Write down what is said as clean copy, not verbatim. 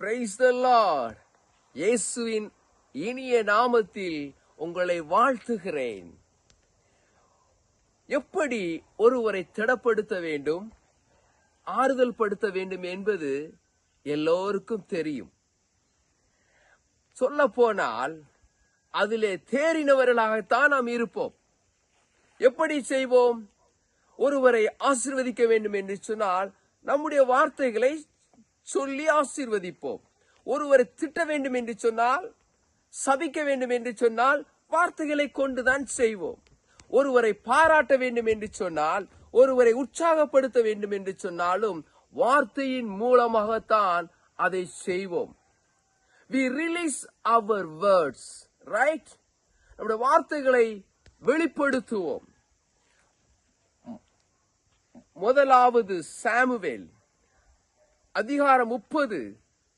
Praise the Lord. இயேசுவின் இனிய நாமத்தில் உங்களை வாழ்த்துகிறேன். எப்படி ஒருவரை திடப்படுத்த வேண்டும், ஆறுதல் படுத்த வேண்டும் என்பது எல்லோருக்கும் தெரியும். சொல்ல போனால் அதிலே தேறினவர்களாகத்தான் நாம் இருப்போம். எப்படி செய்வோம்? ஒருவரை ஆசீர்வதிக்க வேண்டும் என்று சொன்னால் நம்முடைய வார்த்தைகளை சொல்லி ஆசீர்வதிப்போம். ஒருவரை திட்ட வேண்டும் என்று சொன்னால், சபிக்க வேண்டும் என்று சொன்னால் வார்த்தைகளை கொண்டுதான் செய்வோம். ஒருவரை பாராட்ட வேண்டும் என்று சொன்னால், ஒருவரை உற்சாகப்படுத்த வேண்டும் என்று சொன்னாலும் வார்த்தையின் மூலமாகத்தான் அதை செய்வோம். We release our words, right? நம்முடைய வார்த்தைகளை வெளிப்படுத்துவோம். முதலாவது சாமுவேல் அதிகாரம் 30